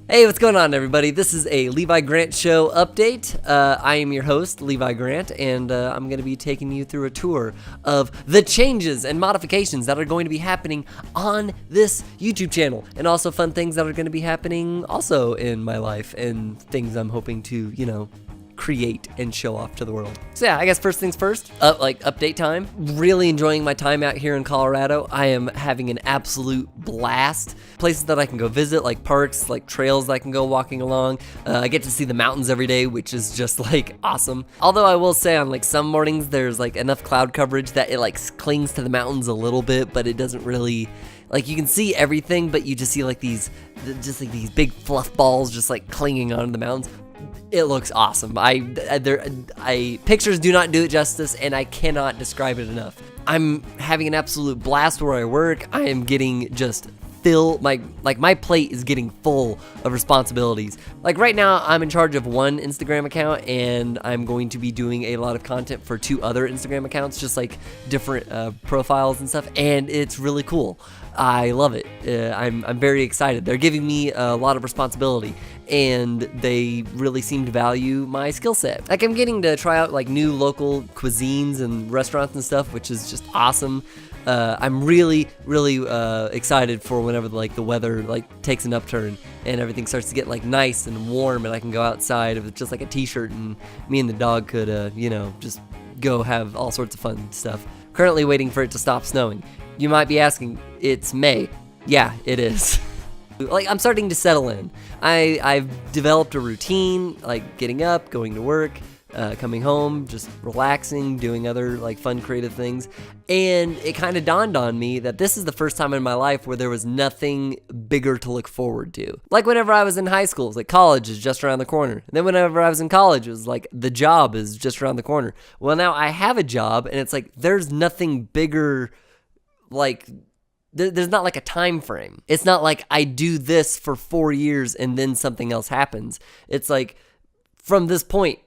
Hey, what's going on, everybody? This is a Levi Grant Show update. I am your host, Levi Grant, and I'm going to be taking you through a tour of the changes and modifications that are going to be happening on this YouTube channel, and also fun things that are going to be happening also in my life, and things I'm hoping to, create and show off to the world. So yeah, I guess first things first, update time. Really enjoying my time out here in Colorado. I am having an absolute blast. Places that I can go visit, like parks, like trails that I can go walking along. I get to see the mountains every day, which is just awesome. Although I will say on some mornings there's enough cloud coverage that it clings to the mountains a little bit, but it doesn't really, you can see everything, but you just see these big fluff balls just clinging onto the mountains. It looks awesome. Pictures do not do it justice, and I cannot describe it enough. I'm having an absolute blast where I work. I am getting just my plate is getting full of responsibilities. Right now, I'm in charge of one Instagram account, and I'm going to be doing a lot of content for two other Instagram accounts, just different profiles and stuff, and it's really cool. I love it. I'm very excited. They're giving me a lot of responsibility, and they really seem to value my skill set. I'm getting to try out new local cuisines and restaurants and stuff, which is just awesome. I'm really excited for whenever the weather takes an upturn and everything starts to get nice and warm, and I can go outside with just a t-shirt, and me and the dog could just go have all sorts of fun stuff. Currently waiting for it to stop snowing. You might be asking, it's May. Yeah, it is. I'm starting to settle in. I've developed a routine, getting up, going to work, coming home, just relaxing, doing other fun creative things. And it kind of dawned on me that this is the first time in my life where there was nothing bigger to look forward to. Whenever I was in high school, it was college is just around the corner. And then whenever I was in college, it was the job is just around the corner. Well, now I have a job, and it's there's nothing bigger, there's not a time frame. It's not I do this for 4 years and then something else happens. It's from this point,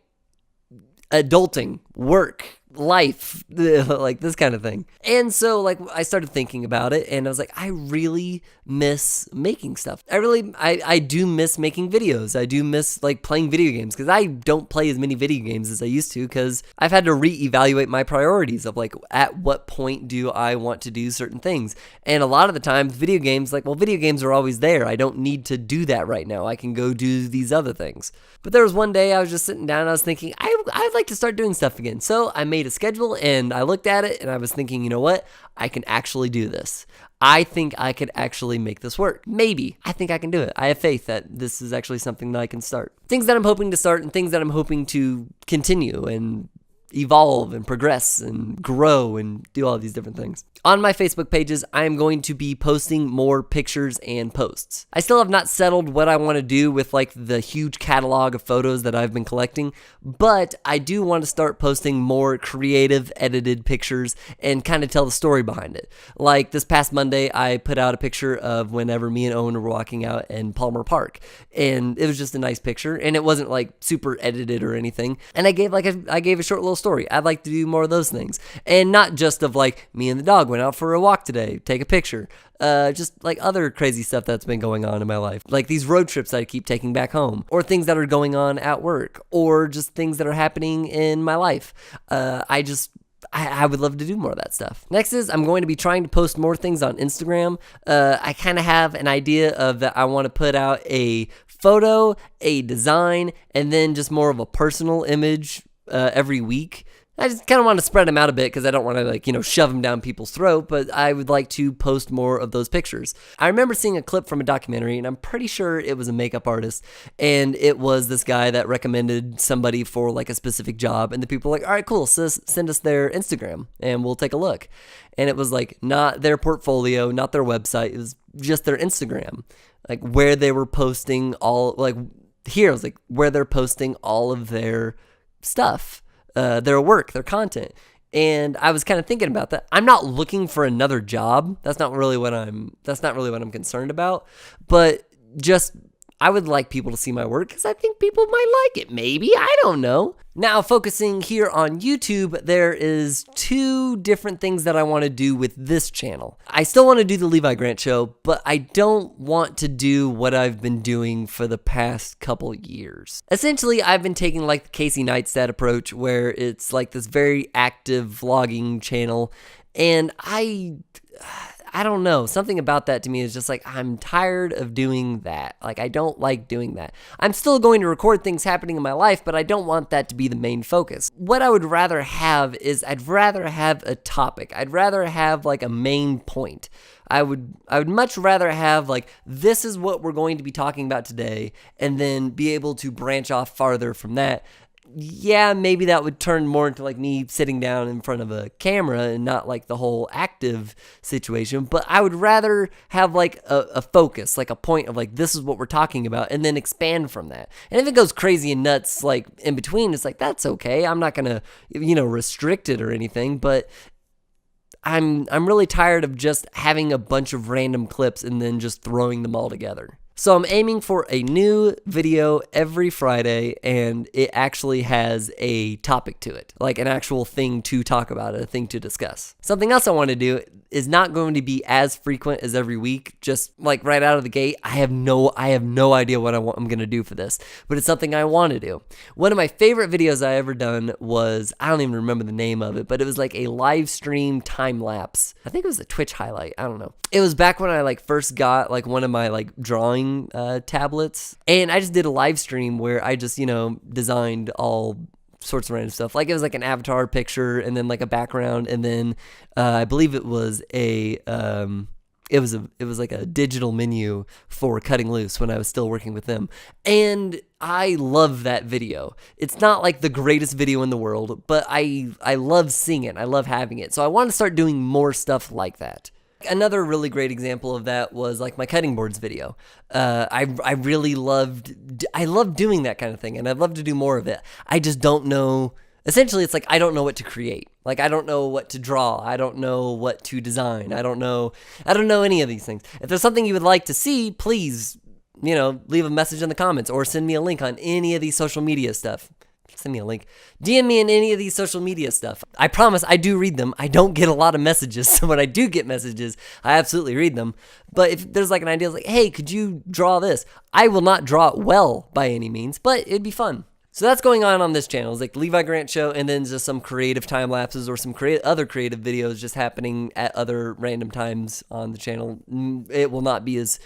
adulting, work, life, this kind of thing. And so I started thinking about it, and I was I really miss making stuff. I do miss making videos. I do miss playing video games, because I don't play as many video games as I used to, because I've had to reevaluate my priorities of at what point do I want to do certain things. And a lot of the times video games, video games are always there. I don't need to do that right now. I can go do these other things. But there was one day I was just sitting down and I was thinking, I'd like to start doing stuff again. So I made a schedule, and I looked at it, and I was thinking, you know what? I can actually do this. I think I could actually make this work. Maybe. I think I can do it. I have faith that this is actually something that I can start. Things that I'm hoping to start, and things that I'm hoping to continue and evolve and progress and grow and do all these different things. On my Facebook pages, I am going to be posting more pictures and posts. I still have not settled what I want to do with the huge catalog of photos that I've been collecting, but I do want to start posting more creative edited pictures and kind of tell the story behind it. This past Monday, I put out a picture of whenever me and Owen were walking out in Palmer Park, and it was just a nice picture, and it wasn't super edited or anything. And I gave a short little story. I'd like to do more of those things, and not just of me and the dog went out for a walk today, take a picture, just other crazy stuff that's been going on in my life, these road trips that I keep taking back home, or things that are going on at work, or just things that are happening in my life. I would love to do more of that stuff. Next is I'm going to be trying to post more things on Instagram. I kind of have an idea of that I want to put out a photo, a design, and then just more of a personal image every week. I just kind of want to spread them out a bit, because I don't want to shove them down people's throat, but I would like to post more of those pictures. I remember seeing a clip from a documentary, and I'm pretty sure it was a makeup artist, and it was this guy that recommended somebody for a specific job, and the people were all right, cool, so send us their Instagram and we'll take a look. And it was not their portfolio, not their website, it was just their Instagram, where they were posting all, here it was where they're posting all of their stuff. Their work, their content. And I was kind of thinking about that. I'm not looking for another job. That's not really what I'm concerned about. But just I would like people to see my work because I think people might like it. Maybe, I don't know. Now, focusing here on YouTube, there is 2 different things that I want to do with this channel. I still want to do the Levi Grant Show, but I don't want to do what I've been doing for the past couple years. Essentially, I've been taking like the Casey Neistat approach, where it's like this very active vlogging channel, and I don't know, something about that to me is just like, I'm tired of doing that. Like, I don't like doing that. I'm still going to record things happening in my life, but I don't want that to be the main focus. What I would rather have is, I'd rather have a topic. I'd rather have like a main point. I would much rather have like, this is what we're going to be talking about today, and then be able to branch off farther from that. Yeah, maybe that would turn more into like me sitting down in front of a camera and not like the whole active situation. But I would rather have like a focus, like a point of like, this is what we're talking about, and then expand from that. And if it goes crazy and nuts like in between, it's like, that's okay. I'm not gonna, restrict it or anything, but I'm really tired of just having a bunch of random clips and then just throwing them all together. So I'm aiming for a new video every Friday, and it actually has a topic to it, like an actual thing to talk about, a thing to discuss. Something else I want to do is not going to be as frequent as every week, just like right out of the gate. I have no idea what I'm going to do for this, but it's something I want to do. One of my favorite videos I ever done was, I don't even remember the name of it, but it was like a live stream time lapse. I think it was a Twitch highlight. I don't know. It was back when I like first got like one of my like drawing tablets, and I just did a live stream where I just, designed all sorts of random stuff. Like, it was like an avatar picture and then like a background, and then I believe it was it was like a digital menu for Cutting Loose when I was still working with them. And I love that video. It's not like the greatest video in the world, but I love seeing it. I love having it. So I want to start doing more stuff like that. Another really great example of that was like my cutting boards video. I really loved doing that kind of thing, and I'd love to do more of it. I just don't know. Essentially, it's like, I don't know what to create. Like, I don't know what to draw. I don't know what to design. I don't know any of these things. If there's something you would like to see, please, leave a message in the comments or send me a link on any of these social media stuff. Send me a link. DM me in any of these social media stuff. I promise I do read them. I don't get a lot of messages, so when I do get messages, I absolutely read them. But if there's like an idea like, hey, could you draw this? I will not draw it well by any means, but it'd be fun. So that's going on this channel. It's like Levi Grant Show, and then just some creative time lapses or some other creative videos just happening at other random times on the channel. It will not be as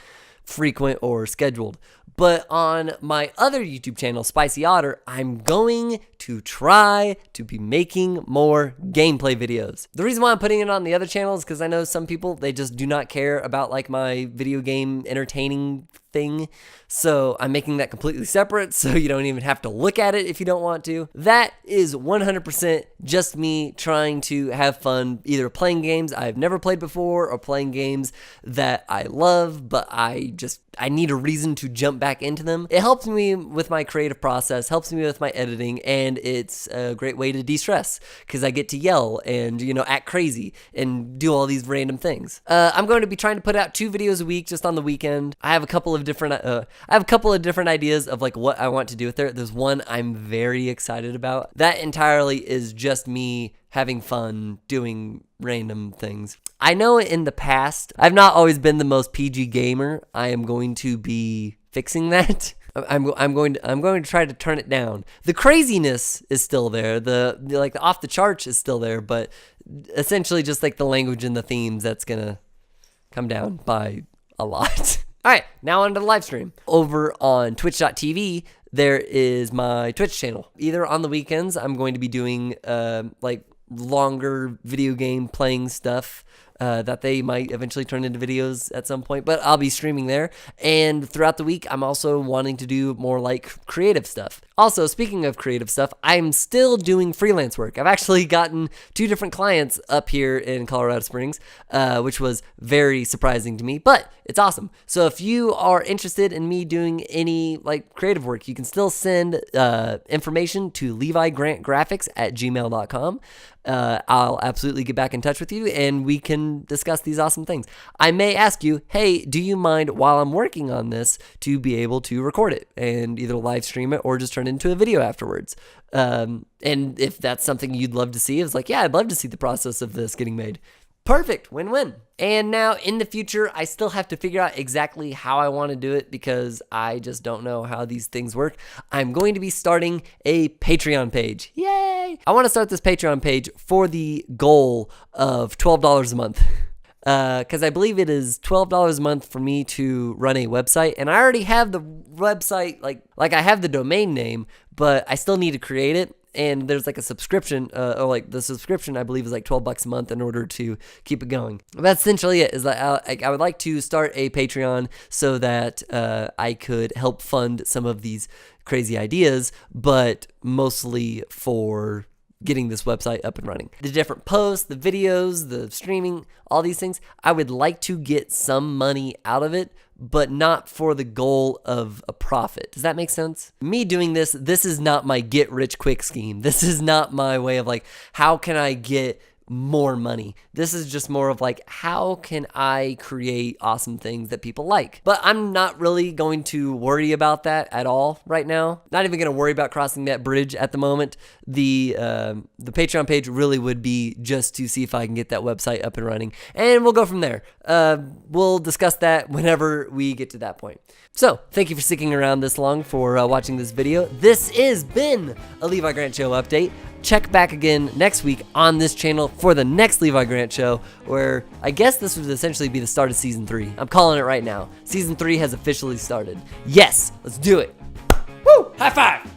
frequent or scheduled. But on my other YouTube channel, Spicy Otter, I'm going to try to be making more gameplay videos. The reason why I'm putting it on the other channel is because I know some people, they just do not care about like my video game entertaining thing. So I'm making that completely separate, so you don't even have to look at it if you don't want to. That is 100% just me trying to have fun, either playing games I've never played before or playing games that I love, but I need a reason to jump back into them. It helps me with my creative process, helps me with my editing, and it's a great way to de-stress because I get to yell and, act crazy and do all these random things. I'm going to be trying to put out 2 videos a week just on the weekend. I have a couple of different ideas of like what I want to do with it. There's one I'm very excited about. That entirely is just me having fun doing random things. I know in the past, I've not always been the most PG gamer. I am going to be fixing that. I'm going to try to turn it down. The craziness is still there. The off the charts is still there, but essentially just like the language and the themes, that's gonna come down by a lot. All right, now on to the live stream. Over on twitch.tv, there is my Twitch channel. Either on the weekends, I'm going to be doing like longer video game playing stuff that they might eventually turn into videos at some point, but I'll be streaming there. And throughout the week, I'm also wanting to do more like creative stuff. Also, speaking of creative stuff, I'm still doing freelance work. I've actually gotten 2 different clients up here in Colorado Springs, which was very surprising to me, but it's awesome. So if you are interested in me doing any like creative work, you can still send information to levigrantgraphics@gmail.com. I'll absolutely get back in touch with you, and we can and discuss these awesome things. I may ask you, hey, do you mind while I'm working on this to be able to record it and either live stream it or just turn it into a video afterwards? And if that's something you'd love to see, it's like, yeah, I'd love to see the process of this getting made. Perfect, win-win. And now in the future, I still have to figure out exactly how I want to do it because I just don't know how these things work. I'm going to be starting a Patreon page. Yay! I want to start this Patreon page for the goal of $12 a month. Because I believe it is $12 a month for me to run a website, and I already have the website, like I have the domain name, but I still need to create it. And there's like a subscription, or like the subscription I believe is like $12 a month in order to keep it going. That's essentially it. Is that I would like to start a Patreon so that I could help fund some of these crazy ideas, but mostly for getting this website up and running. The different posts, the videos, the streaming, all these things, I would like to get some money out of it, but not for the goal of a profit. Does that make sense? Me doing this is not my get rich quick scheme. This is not my way of like, how can I get more money? This is just more of like, how can I create awesome things that people like? But I'm not really going to worry about that at all right now. Not even going to worry about crossing that bridge at the moment. The Patreon page really would be just to see if I can get that website up and running, and we'll go from there. We'll discuss that whenever we get to that point. So, thank you for sticking around this long for watching this video. This has been a Levi Grant Show update. Check back again next week on this channel for the next Levi Grant Show, where I guess this would essentially be the start of Season 3. I'm calling it right now. Season 3 has officially started. Yes, let's do it. Woo! High five!